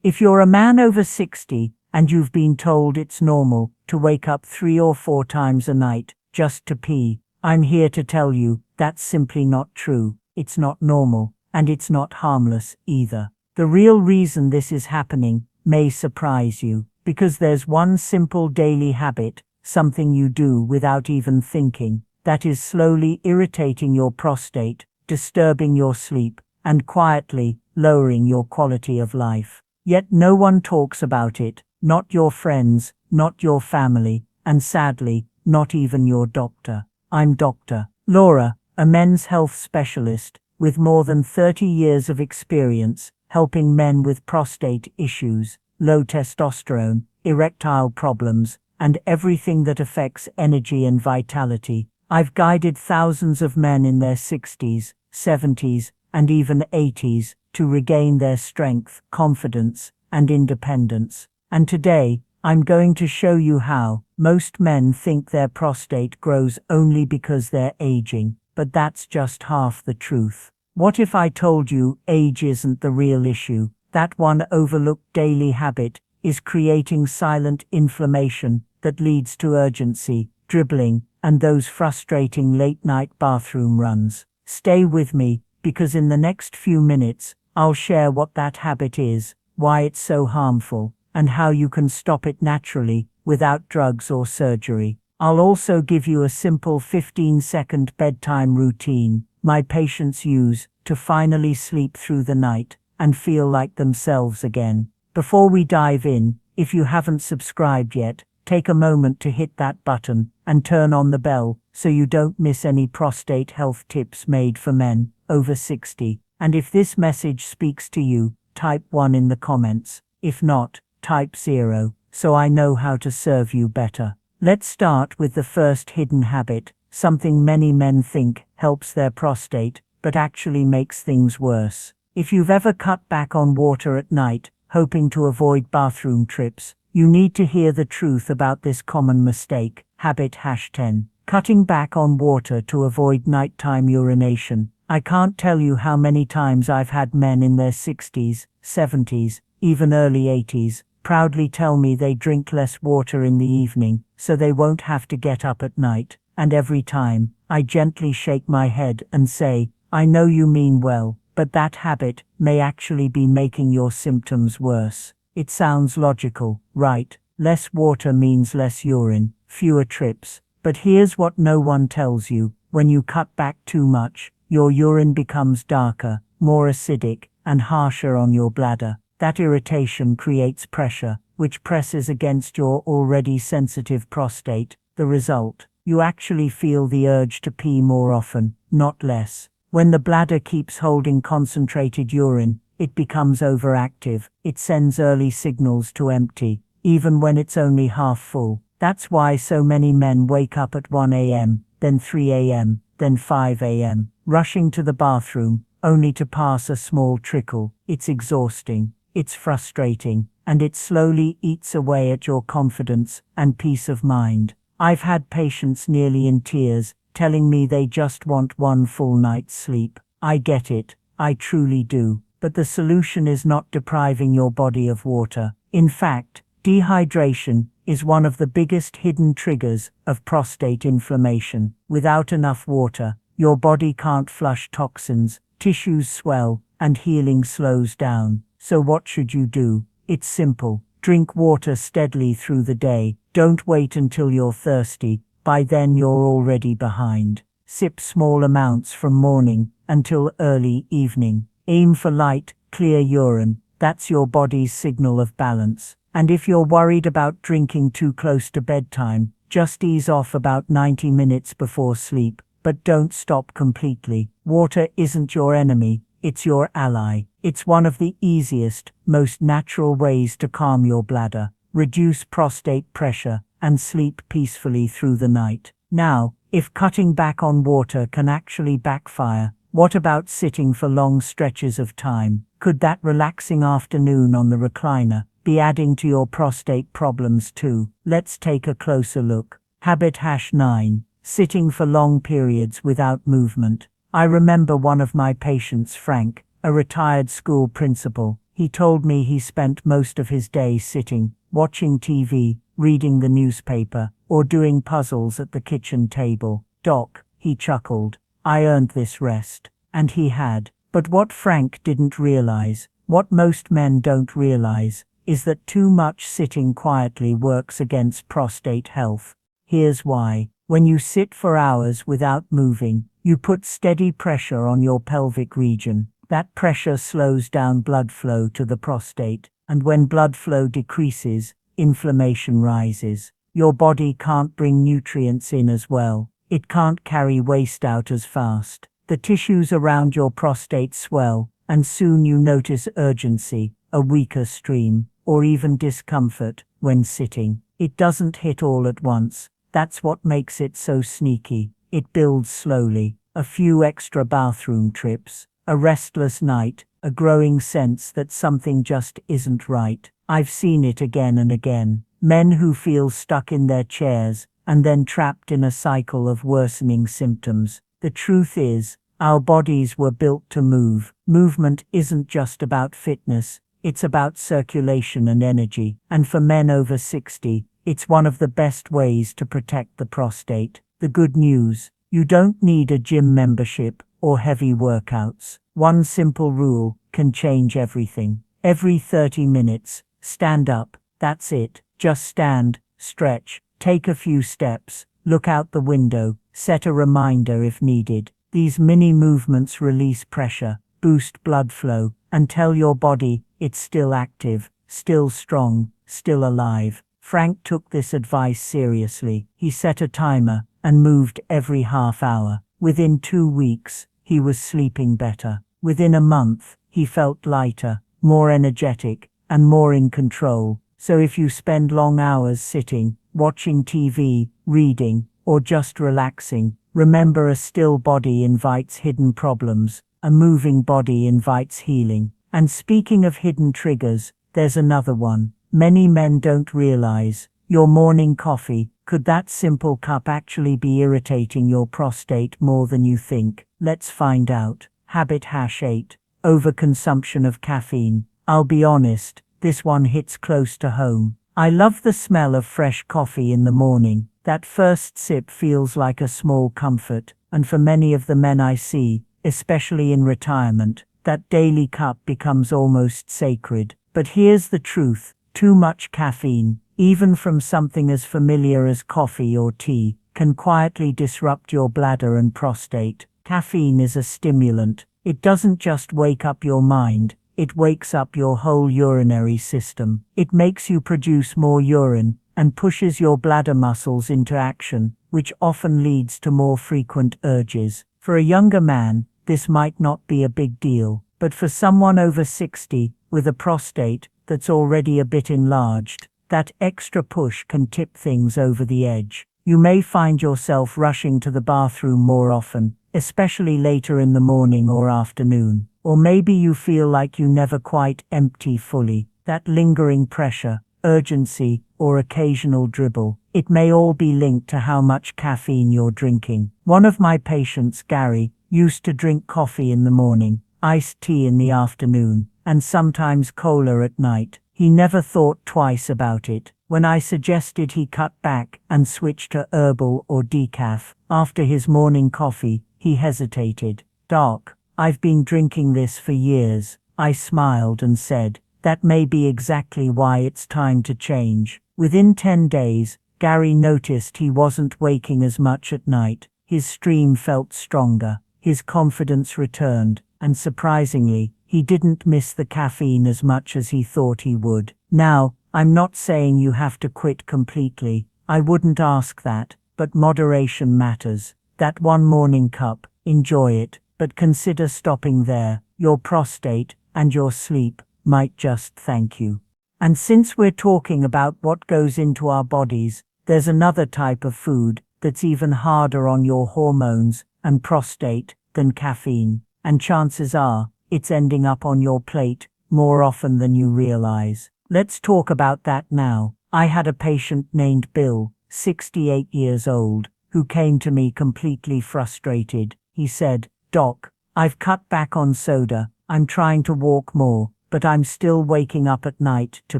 If you're a man over 60 and you've been told it's normal to wake up 3 or 4 times a night just to pee, I'm here to tell you that's simply not true. It's not normal, and it's not harmless either. The real reason this is happening may surprise you, because there's one simple daily habit, something you do without even thinking, that is slowly irritating your prostate, disturbing your sleep, and quietly lowering your quality of life. Yet no one talks about it, not your friends, not your family, and sadly, not even your doctor. I'm Dr. Laura, a men's health specialist with more than 30 years of experience helping men with prostate issues, low testosterone, erectile problems, and everything that affects energy and vitality. I've guided thousands of men in their 60s, 70s, and even 80s to regain their strength, confidence, and independence. And today, I'm going to show you how. Most men think their prostate grows only because they're aging, but that's just half the truth. What if I told you age isn't the real issue? That one overlooked daily habit is creating silent inflammation that leads to urgency, dribbling, and those frustrating late-night bathroom runs. Stay with me, because in the next few minutes, I'll share what that habit is, why it's so harmful, and how you can stop it naturally, without drugs or surgery. I'll also give you a simple 15-second bedtime routine my patients use to finally sleep through the night and feel like themselves again. Before we dive in, if you haven't subscribed yet, take a moment to hit that button and turn on the bell so you don't miss any prostate health tips made for men over 60. And if this message speaks to you, type 1 in the comments. If not, type 0, so I know how to serve you better. Let's start with the first hidden habit, something many men think helps their prostate, but actually makes things worse. If you've ever cut back on water at night, hoping to avoid bathroom trips, you need to hear the truth about this common mistake. Habit #10. Cutting back on water to avoid nighttime urination. I can't tell you how many times I've had men in their 60s, 70s, even early 80s, proudly tell me they drink less water in the evening, so they won't have to get up at night. And every time, I gently shake my head and say, I know you mean well, but that habit may actually be making your symptoms worse. It sounds logical, right? Less water means less urine, fewer trips. But here's what no one tells you. When you cut back too much, your urine becomes darker, more acidic, and harsher on your bladder. That irritation creates pressure, which presses against your already sensitive prostate. The result? You actually feel the urge to pee more often, not less. When the bladder keeps holding concentrated urine, it becomes overactive. It sends early signals to empty, even when it's only half full. That's why so many men wake up at 1 a.m., then 3 a.m., then 5 a.m., rushing to the bathroom, only to pass a small trickle. It's exhausting, it's frustrating, and it slowly eats away at your confidence and peace of mind. I've had patients nearly in tears, telling me they just want one full night's sleep. I get it, I truly do. But the solution is not depriving your body of water. In fact, dehydration is one of the biggest hidden triggers of prostate inflammation. Without enough water, your body can't flush toxins, tissues swell, and healing slows down. So what should you do? It's simple. Drink water steadily through the day. Don't wait until you're thirsty. By then you're already behind. Sip small amounts from morning until early evening. Aim for light, clear urine. That's your body's signal of balance. And if you're worried about drinking too close to bedtime, just ease off about 90 minutes before sleep. But don't stop completely. Water isn't your enemy, it's your ally. It's one of the easiest, most natural ways to calm your bladder, reduce prostate pressure, and sleep peacefully through the night. Now, if cutting back on water can actually backfire, what about sitting for long stretches of time? Could that relaxing afternoon on the recliner be adding to your prostate problems too? Let's take a closer look. Habit #9. Sitting for long periods without movement. I remember one of my patients, Frank, a retired school principal. He told me he spent most of his day sitting, watching TV, reading the newspaper, or doing puzzles at the kitchen table. "Doc," he chuckled, "I earned this rest." And he had. But what Frank didn't realize, what most men don't realize, is that too much sitting quietly works against prostate health. Here's why. When you sit for hours without moving, you put steady pressure on your pelvic region. That pressure slows down blood flow to the prostate, and when blood flow decreases, inflammation rises. Your body can't bring nutrients in as well. It can't carry waste out as fast. The tissues around your prostate swell, and soon you notice urgency, a weaker stream, or even discomfort when sitting. It doesn't hit all at once. That's what makes it so sneaky. It builds slowly. A few extra bathroom trips, a restless night, a growing sense that something just isn't right. I've seen it again and again. Men who feel stuck in their chairs, and then trapped in a cycle of worsening symptoms. The truth is, our bodies were built to move. Movement isn't just about fitness, it's about circulation and energy. And for men over 60, it's one of the best ways to protect the prostate. The good news, you don't need a gym membership or heavy workouts. One simple rule can change everything. Every 30 minutes, stand up. That's it. Just stand, stretch, take a few steps, look out the window, set a reminder if needed. These mini movements release pressure, boost blood flow, and tell your body it's still active, still strong, still alive. Frank took this advice seriously. He set a timer and moved every half hour. Within 2 weeks, he was sleeping better. Within a month, he felt lighter, more energetic, and more in control. So if you spend long hours sitting, watching TV, reading, or just relaxing, remember, a still body invites hidden problems, a moving body invites healing. And speaking of hidden triggers, there's another one. Many men don't realize, your morning coffee, could that simple cup actually be irritating your prostate more than you think? Let's find out. Habit #8. Overconsumption of caffeine. I'll be honest, this one hits close to home. I love the smell of fresh coffee in the morning. That first sip feels like a small comfort, and for many of the men I see, especially in retirement, that daily cup becomes almost sacred. But here's the truth, too much caffeine, even from something as familiar as coffee or tea, can quietly disrupt your bladder and prostate. Caffeine is a stimulant. It doesn't just wake up your mind, it wakes up your whole urinary system. It makes you produce more urine and pushes your bladder muscles into action, which often leads to more frequent urges. For a younger man, this might not be a big deal, but for someone over 60, with a prostate that's already a bit enlarged, that extra push can tip things over the edge. You may find yourself rushing to the bathroom more often, especially later in the morning or afternoon. Or maybe you feel like you never quite empty fully. That lingering pressure, urgency, or occasional dribble, it may all be linked to how much caffeine you're drinking. One of my patients, Gary, used to drink coffee in the morning, iced tea in the afternoon, and sometimes cola at night. He never thought twice about it. When I suggested he cut back and switch to herbal or decaf after his morning coffee, he hesitated. "Doc, I've been drinking this for years." I smiled and said, "That may be exactly why it's time to change." Within 10 days, Gary noticed he wasn't waking as much at night. His stream felt stronger, his confidence returned, and surprisingly, he didn't miss the caffeine as much as he thought he would. Now, I'm not saying you have to quit completely. I wouldn't ask that, but moderation matters. That one morning cup, enjoy it, but consider stopping there. Your prostate and your sleep might just thank you. And since we're talking about what goes into our bodies, there's another type of food that's even harder on your hormones and prostate than caffeine, and chances are it's ending up on your plate more often than you realize. Let's talk about that now. I had a patient named Bill, 68 years old, who came to me completely frustrated. He said, "Doc, I've cut back on soda, I'm trying to walk more, but I'm still waking up at night to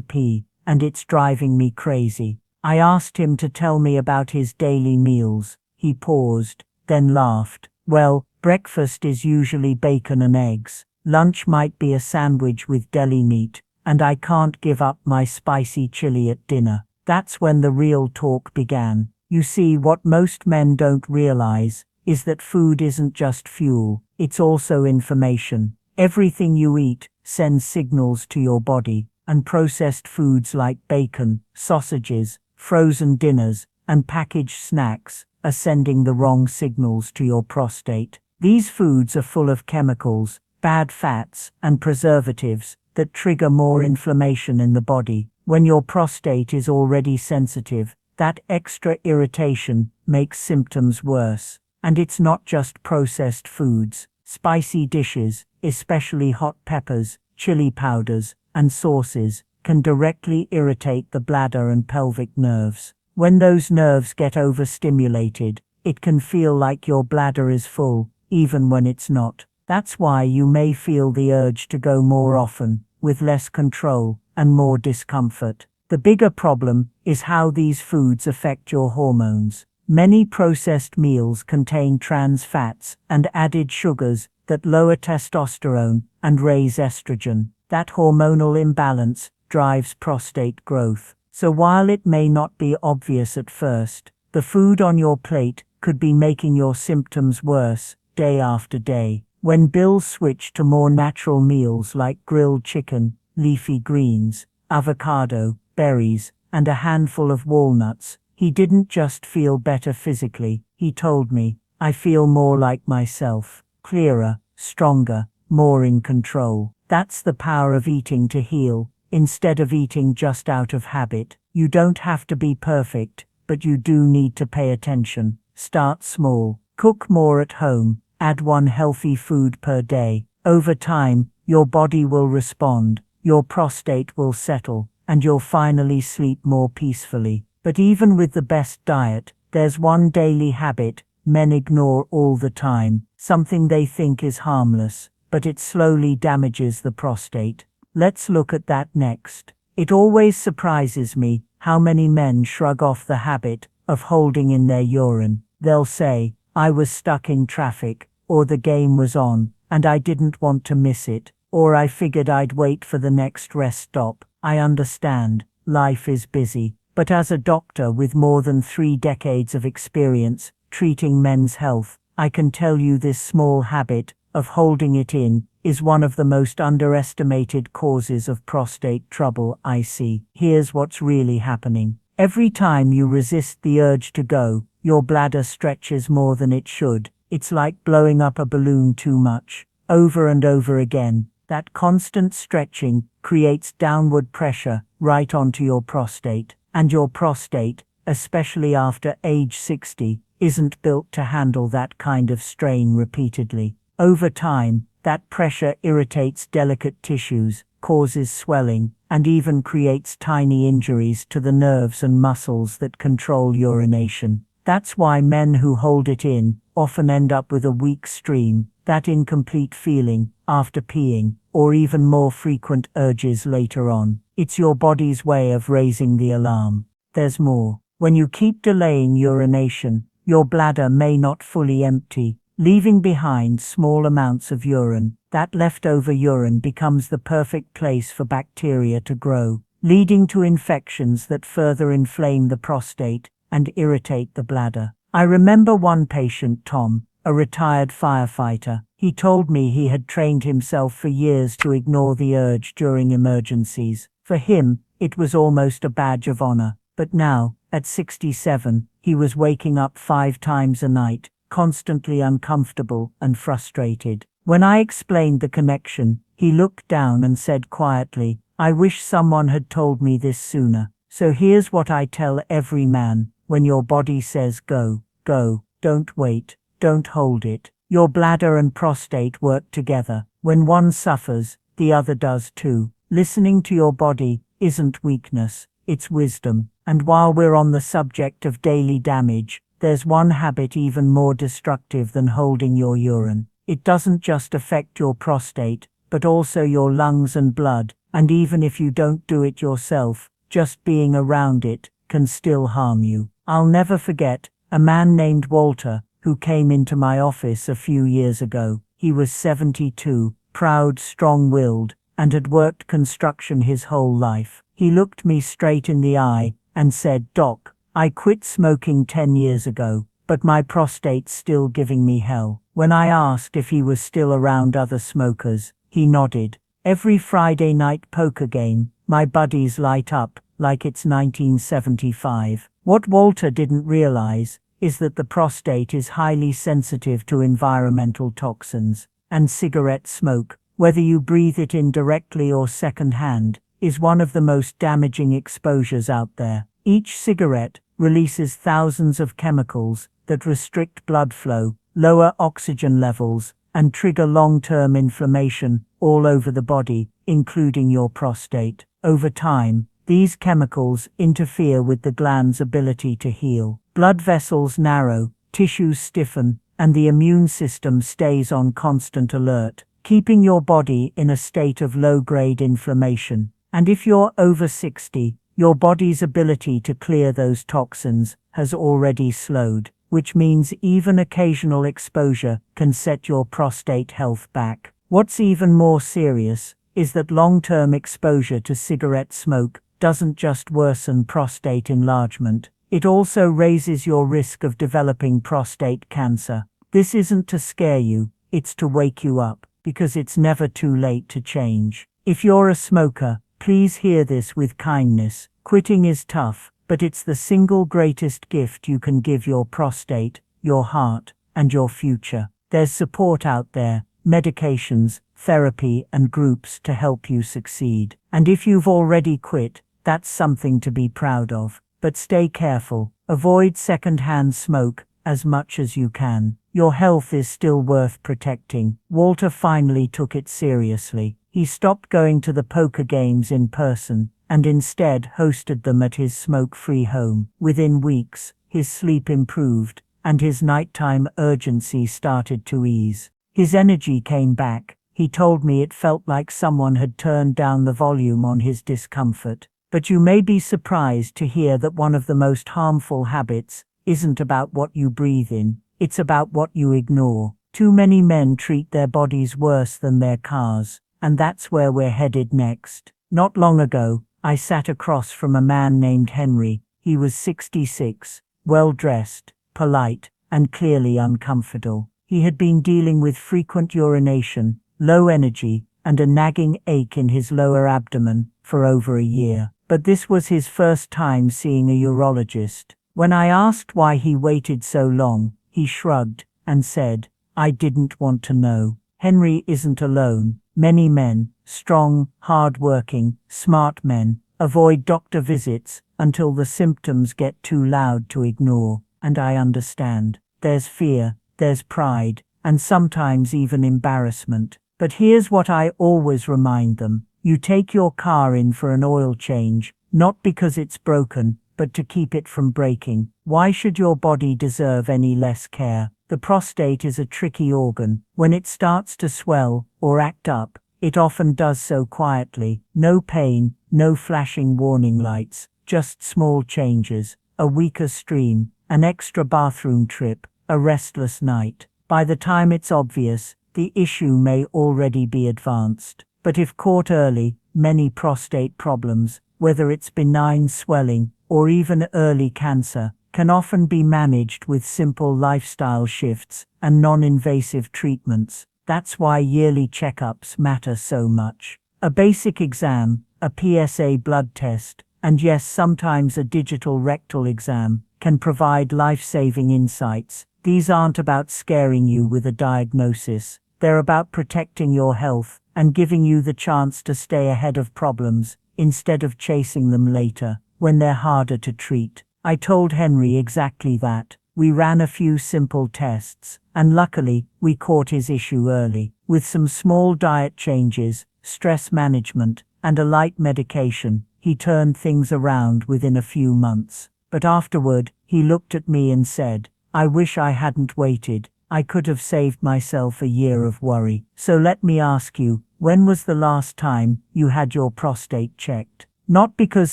pee, and it's driving me crazy. I asked him to tell me about his daily meals. He paused, then laughed. Well, breakfast is usually bacon and eggs. Lunch might be a sandwich with deli meat, and I can't give up my spicy chili at dinner. That's when the real talk began. You see, what most men don't realize is that food isn't just fuel, it's also information. Everything you eat sends signals to your body, and processed foods like bacon, sausages, frozen dinners, and packaged snacks are sending the wrong signals to your prostate. These foods are full of chemicals, bad fats, and preservatives that trigger more inflammation in the body. When your prostate is already sensitive, that extra irritation makes symptoms worse. And it's not just processed foods. Spicy dishes, especially hot peppers, chili powders, and sauces, can directly irritate the bladder and pelvic nerves. When those nerves get overstimulated, it can feel like your bladder is full, even when it's not. That's why you may feel the urge to go more often, with less control and more discomfort. The bigger problem is how these foods affect your hormones. Many processed meals contain trans fats and added sugars that lower testosterone and raise estrogen. That hormonal imbalance drives prostate growth. So while it may not be obvious at first, the food on your plate could be making your symptoms worse day after day. When Bill switched to more natural meals like grilled chicken, leafy greens, avocado, berries, and a handful of walnuts, he didn't just feel better physically. He told me, "I feel more like myself, clearer, stronger, more in control." That's the power of eating to heal, instead of eating just out of habit. You don't have to be perfect, but you do need to pay attention. Start small. Cook more at home. Add one healthy food per day. Over time, your body will respond, your prostate will settle, and you'll finally sleep more peacefully. But even with the best diet, there's one daily habit men ignore all the time, something they think is harmless, but it slowly damages the prostate. Let's look at that next. It always surprises me how many men shrug off the habit of holding in their urine. They'll say, "I was stuck in traffic," or "the game was on, and I didn't want to miss it," or "I figured I'd wait for the next rest stop." I understand, life is busy, but as a doctor with more than 3 decades of experience treating men's health, I can tell you this small habit of holding it in is one of the most underestimated causes of prostate trouble I see. Here's what's really happening. Every time you resist the urge to go, your bladder stretches more than it should. It's like blowing up a balloon too much. Over and over again, that constant stretching creates downward pressure right onto your prostate. And your prostate, especially after age 60, isn't built to handle that kind of strain repeatedly. Over time, that pressure irritates delicate tissues, causes swelling, and even creates tiny injuries to the nerves and muscles that control urination. That's why men who hold it in often end up with a weak stream, that incomplete feeling after peeing, or even more frequent urges later on. It's your body's way of raising the alarm. There's more. When you keep delaying urination, your bladder may not fully empty, leaving behind small amounts of urine. That leftover urine becomes the perfect place for bacteria to grow, leading to infections that further inflame the prostate and irritate the bladder. I remember one patient, Tom, a retired firefighter. He told me he had trained himself for years to ignore the urge during emergencies. For him, it was almost a badge of honor. But now, at 67, he was waking up 5 times a night, constantly uncomfortable and frustrated. When I explained the connection, he looked down and said quietly, "I wish someone had told me this sooner." So here's what I tell every man: when your body says go, go. Don't wait. Don't hold it. Your bladder and prostate work together. When one suffers, the other does too. Listening to your body isn't weakness, it's wisdom. And while we're on the subject of daily damage, there's one habit even more destructive than holding your urine. It doesn't just affect your prostate, but also your lungs and blood, and even if you don't do it yourself, just being around it can still harm you. I'll never forget a man named Walter who came into my office a few years ago. He was 72, proud, strong-willed, and had worked construction his whole life. He looked me straight in the eye and said, "Doc, I quit smoking 10 years ago, but my prostate's still giving me hell." When I asked if he was still around other smokers, he nodded. Every Friday night poker game, my buddies light up like it's 1975. What Walter didn't realize is that the prostate is highly sensitive to environmental toxins, and cigarette smoke, whether you breathe it in directly or secondhand, is one of the most damaging exposures out there. Each cigarette releases thousands of chemicals that restrict blood flow, lower oxygen levels, and trigger long-term inflammation all over the body, including your prostate. Over time, these chemicals interfere with the gland's ability to heal. Blood vessels narrow, tissues stiffen, and the immune system stays on constant alert, keeping your body in a state of low-grade inflammation. And if you're over 60, your body's ability to clear those toxins has already slowed, which means even occasional exposure can set your prostate health back. What's even more serious is that long-term exposure to cigarette smoke doesn't just worsen prostate enlargement, it also raises your risk of developing prostate cancer. This isn't to scare you, it's to wake you up, because it's never too late to change. If you're a smoker, please hear this with kindness. Quitting is tough, but it's the single greatest gift you can give your prostate, your heart, and your future. There's support out there, medications, therapy, and groups to help you succeed. And if you've already quit, that's something to be proud of. But stay careful. Avoid secondhand smoke as much as you can. Your health is still worth protecting. Walter finally took it seriously. He stopped going to the poker games in person and instead hosted them at his smoke-free home. Within weeks, his sleep improved and his nighttime urgency started to ease. His energy came back. He told me it felt like someone had turned down the volume on his discomfort. But you may be surprised to hear that one of the most harmful habits isn't about what you breathe in, it's about what you ignore. Too many men treat their bodies worse than their cars, and that's where we're headed next. Not long ago, I sat across from a man named Henry. He was 66, well-dressed, polite, and clearly uncomfortable. He had been dealing with frequent urination, low energy, and a nagging ache in his lower abdomen for over a year. But this was his first time seeing a urologist. When I asked why he waited so long, he shrugged and said, "I didn't want to know." Henry isn't alone. Many men, strong, hard-working, smart men, avoid doctor visits until the symptoms get too loud to ignore. And I understand. There's fear, there's pride, and sometimes even embarrassment. But here's what I always remind them. You take your car in for an oil change, not because it's broken, but to keep it from breaking. Why should your body deserve any less care? The prostate is a tricky organ. When it starts to swell or act up, it often does so quietly. No pain, no flashing warning lights, just small changes, a weaker stream, an extra bathroom trip, a restless night. By the time it's obvious, the issue may already be advanced. But if caught early, many prostate problems, whether it's benign swelling or even early cancer, can often be managed with simple lifestyle shifts and non-invasive treatments. That's why yearly checkups matter so much. A basic exam, a PSA blood test, and yes, sometimes a digital rectal exam, can provide life-saving insights. These aren't about scaring you with a diagnosis. They're about protecting your health and giving you the chance to stay ahead of problems instead of chasing them later, when they're harder to treat. I told Henry exactly that. We ran a few simple tests, and luckily, we caught his issue early. With some small diet changes, stress management, and a light medication, he turned things around within a few months. But afterward, he looked at me and said, "I wish I hadn't waited. I could have saved myself a year of worry." So let me ask you, When was the last time you had your prostate checked? Not because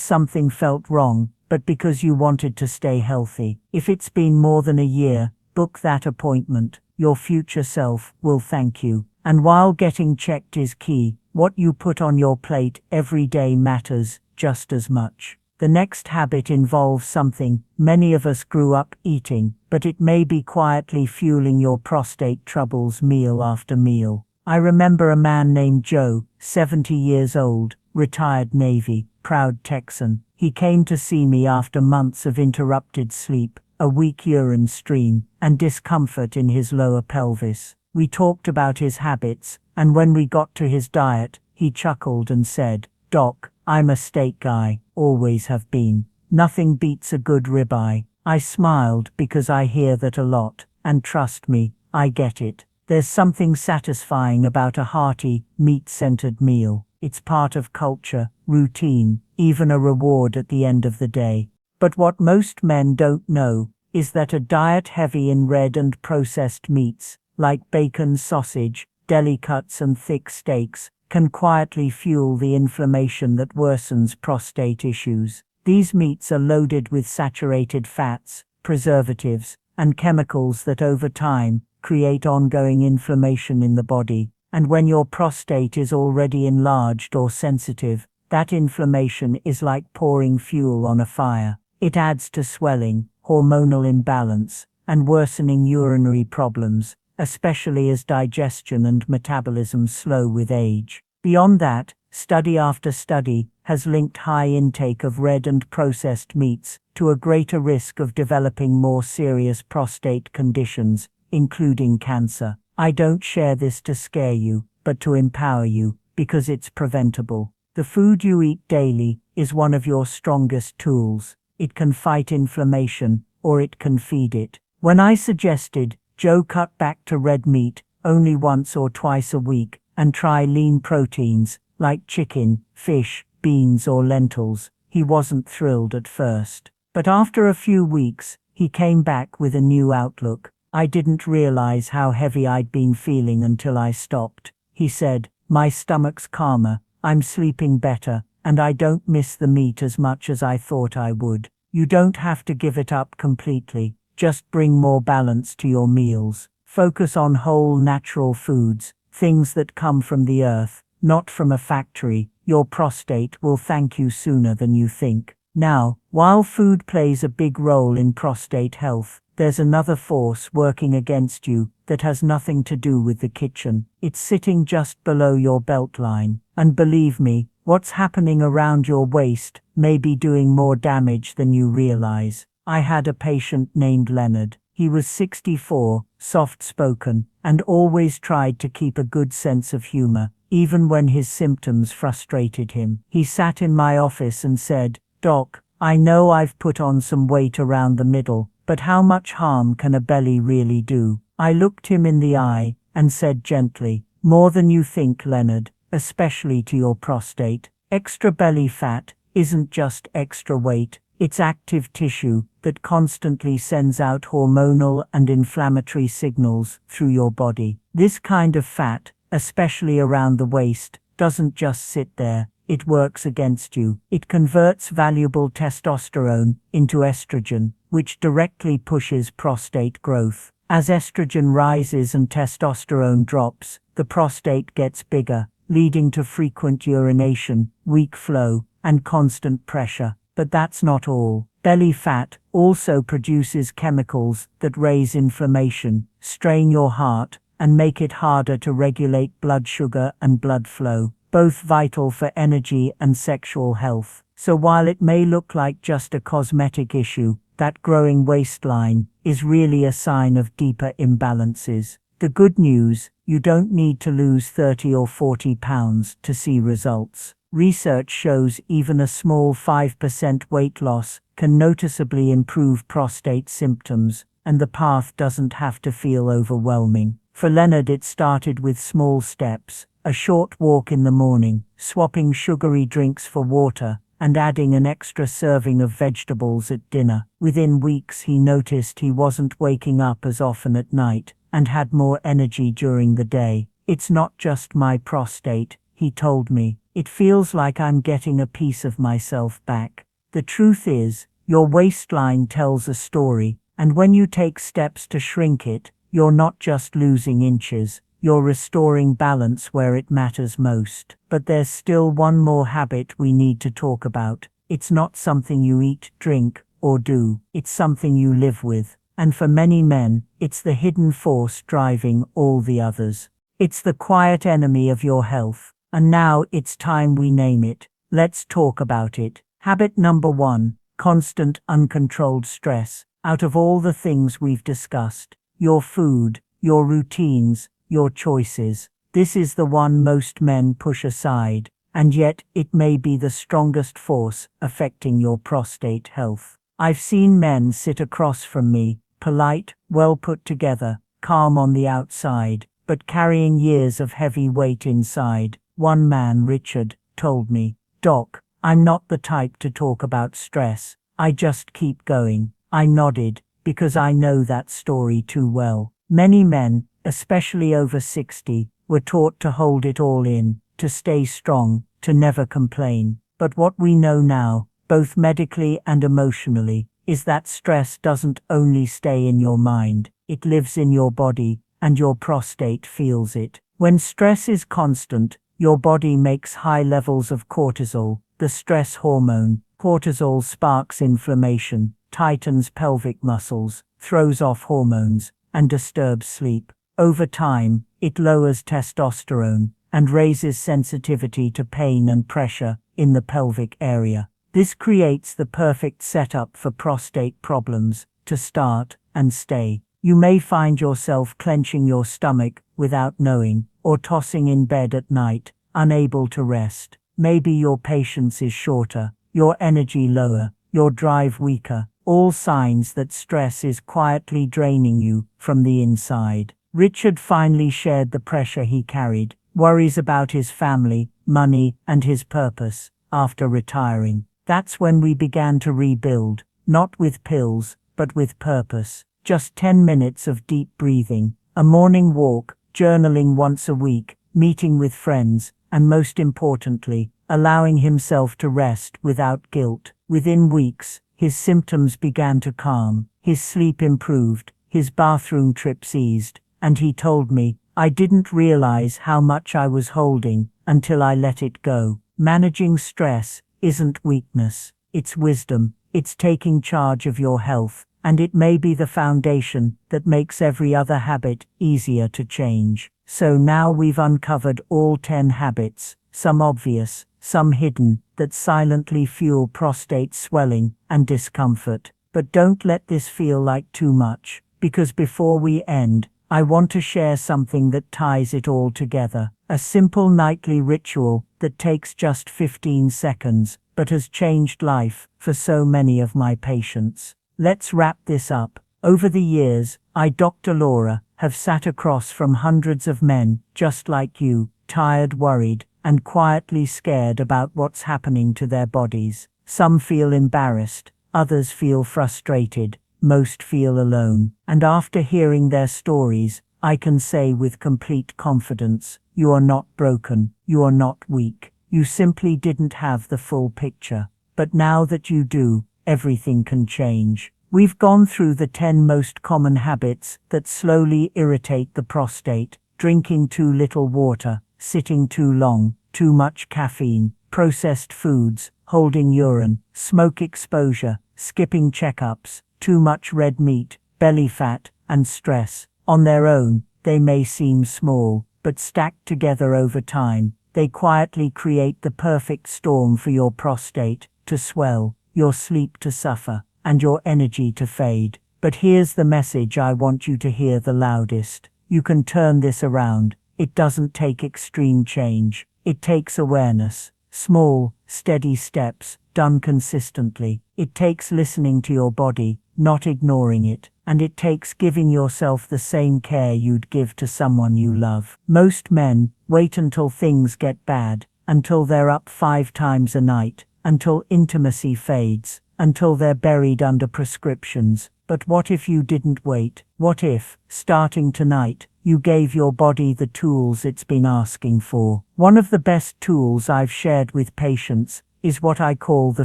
something felt wrong, but because you wanted to stay healthy. If it's been more than a year, book that appointment. Your future self will thank you. And while getting checked is key, what you put on your plate every day matters just as much. The next habit involves something many of us grew up eating, but it may be quietly fueling your prostate troubles meal after meal. I remember a man named Joe, 70 years old, retired Navy, proud Texan. He came to see me after months of interrupted sleep, a weak urine stream, and discomfort in his lower pelvis. We talked about his habits, and when we got to his diet, he chuckled and said, "Doc, I'm a steak guy, always have been. Nothing beats a good ribeye." I smiled because I hear that a lot, and trust me, I get it. There's something satisfying about a hearty, meat-centered meal. It's part of culture, routine, even a reward at the end of the day. But what most men don't know is that a diet heavy in red and processed meats, like bacon, sausage, deli cuts and thick steaks, can quietly fuel the inflammation that worsens prostate issues. These meats are loaded with saturated fats, preservatives, and chemicals that over time create ongoing inflammation in the body. And when your prostate is already enlarged or sensitive, that inflammation is like pouring fuel on a fire. It adds to swelling, hormonal imbalance, and worsening urinary problems, especially as digestion and metabolism slow with age. Beyond that, study after study has linked high intake of red and processed meats to a greater risk of developing more serious prostate conditions, including cancer. I don't share this to scare you, but to empower you, because it's preventable. The food you eat daily is one of your strongest tools. It can fight inflammation, or it can feed it. When I suggested Joe cut back to red meat only once or twice a week and try lean proteins like chicken, fish, beans or lentils, he wasn't thrilled at first. But after a few weeks, he came back with a new outlook. "I didn't realize how heavy I'd been feeling until I stopped," he said. "My stomach's calmer, I'm sleeping better, and I don't miss the meat as much as I thought I would." You don't have to give it up completely. Just bring more balance to your meals. Focus on whole natural foods, things that come from the earth, not from a factory. Your prostate will thank you sooner than you think. Now, while food plays a big role in prostate health, there's another force working against you that has nothing to do with the kitchen. It's sitting just below your belt line. And believe me, what's happening around your waist may be doing more damage than you realize. I had a patient named Leonard. He was 64, soft-spoken, and always tried to keep a good sense of humor, even when his symptoms frustrated him. He sat in my office and said, "Doc, I know I've put on some weight around the middle, but how much harm can a belly really do?" I looked him in the eye and said gently, "More than you think, Leonard, especially to your prostate. Extra belly fat isn't just extra weight, it's active tissue that constantly sends out hormonal and inflammatory signals through your body. This kind of fat, especially around the waist, doesn't just sit there. It works against you. It converts valuable testosterone into estrogen, which directly pushes prostate growth. As estrogen rises and testosterone drops, the prostate gets bigger, leading to frequent urination, weak flow, and constant pressure. But that's not all. Belly fat also produces chemicals that raise inflammation, strain your heart, and make it harder to regulate blood sugar and blood flow, both vital for energy and sexual health. So while it may look like just a cosmetic issue, that growing waistline is really a sign of deeper imbalances. The good news, you don't need to lose 30 or 40 pounds to see results. Research shows even a small 5% weight loss can noticeably improve prostate symptoms, and the path doesn't have to feel overwhelming. For Leonard, it started with small steps, a short walk in the morning, swapping sugary drinks for water, and adding an extra serving of vegetables at dinner. Within weeks, he noticed he wasn't waking up as often at night and had more energy during the day. It's not just my prostate, he told me. It feels like I'm getting a piece of myself back. The truth is, your waistline tells a story, and when you take steps to shrink it, you're not just losing inches, you're restoring balance where it matters most. But there's still one more habit we need to talk about. It's not something you eat, drink, or do. It's something you live with. And for many men, it's the hidden force driving all the others. It's the quiet enemy of your health. And now it's time we name it. Let's talk about it. Habit number 1, constant uncontrolled stress. Out of all the things we've discussed, your food, your routines, your choices, this is the one most men push aside, and yet it may be the strongest force affecting your prostate health. I've seen men sit across from me, polite, well put together, calm on the outside, but carrying years of heavy weight inside. One man, Richard, told me, "Doc, I'm not the type to talk about stress. I just keep going." I nodded, because I know that story too well. Many men, especially over 60, were taught to hold it all in, to stay strong, to never complain. But what we know now, both medically and emotionally, is that stress doesn't only stay in your mind, it lives in your body, and your prostate feels it. When stress is constant, your body makes high levels of cortisol, the stress hormone. Cortisol sparks inflammation, tightens pelvic muscles, throws off hormones, and disturbs sleep. Over time, it lowers testosterone and raises sensitivity to pain and pressure in the pelvic area. This creates the perfect setup for prostate problems to start and stay. You may find yourself clenching your stomach without knowing, or tossing in bed at night, unable to rest. Maybe your patience is shorter, your energy lower, your drive weaker, all signs that stress is quietly draining you from the inside. Richard finally shared the pressure he carried, worries about his family, money, and his purpose after retiring. That's when we began to rebuild, not with pills, but with purpose. Just 10 minutes of deep breathing, a morning walk, journaling once a week, meeting with friends, and most importantly, allowing himself to rest without guilt. Within weeks, his symptoms began to calm, his sleep improved, his bathroom trips eased, and he told me, "I didn't realize how much I was holding until I let it go." Managing stress isn't weakness, it's wisdom, it's taking charge of your health, and it may be the foundation that makes every other habit easier to change. So now we've uncovered all 10 habits, some obvious, some hidden, that silently fuel prostate swelling and discomfort. But don't let this feel like too much, because before we end, I want to share something that ties it all together. A simple nightly ritual that takes just 15 seconds, but has changed life for so many of my patients. Let's wrap this up. Over the years, I, Dr. Laura, have sat across from hundreds of men, just like you, tired, worried, and quietly scared about what's happening to their bodies. Some feel embarrassed, others feel frustrated, most feel alone. And after hearing their stories, I can say with complete confidence, you are not broken, you are not weak, you simply didn't have the full picture. But now that you do, everything can change. We've gone through the 10 most common habits that slowly irritate the prostate: drinking too little water, sitting too long, too much caffeine, processed foods, holding urine, smoke exposure, skipping checkups, too much red meat, belly fat, and stress. On their own, they may seem small, but stacked together over time, they quietly create the perfect storm for your prostate to swell, your sleep to suffer, and your energy to fade. But here's the message I want you to hear the loudest. You can turn this around. It doesn't take extreme change. It takes awareness. Small, steady steps, done consistently. It takes listening to your body, not ignoring it. And it takes giving yourself the same care you'd give to someone you love. Most men wait until things get bad, until they're up 5 times a night, until intimacy fades, until they're buried under prescriptions. But what if you didn't wait? What if, starting tonight, You gave your body the tools it's been asking for. One of the best tools I've shared with patients is what I call the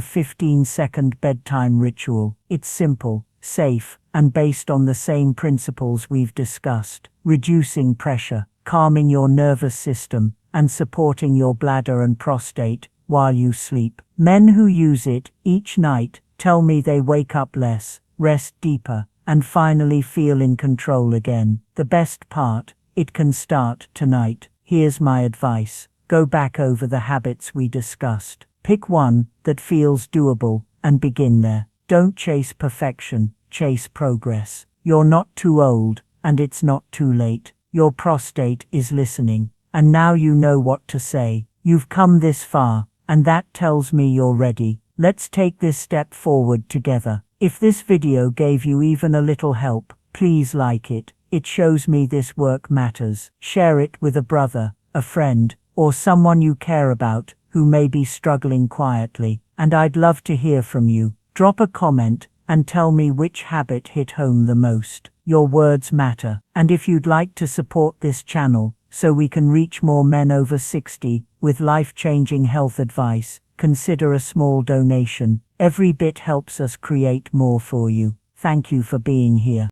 15-second bedtime ritual. It's simple, safe, and based on the same principles we've discussed: reducing pressure, calming your nervous system, and supporting your bladder and prostate while you sleep. Men who use it each night tell me they wake up less, rest deeper, and finally feel in control again. The best part, it can start tonight. Here's my advice. Go back over the habits we discussed. Pick one that feels doable and begin there. Don't chase perfection, chase progress. You're not too old, and it's not too late. Your prostate is listening, and now you know what to say. You've come this far, and that tells me you're ready. Let's take this step forward together. If this video gave you even a little help, please like it. It shows me this work matters. Share it with a brother, a friend, or someone you care about who may be struggling quietly. And I'd love to hear from you. Drop a comment and tell me which habit hit home the most. Your words matter. And if you'd like to support this channel so we can reach more men over 60 with life-changing health advice, consider a small donation. Every bit helps us create more for you. Thank you for being here.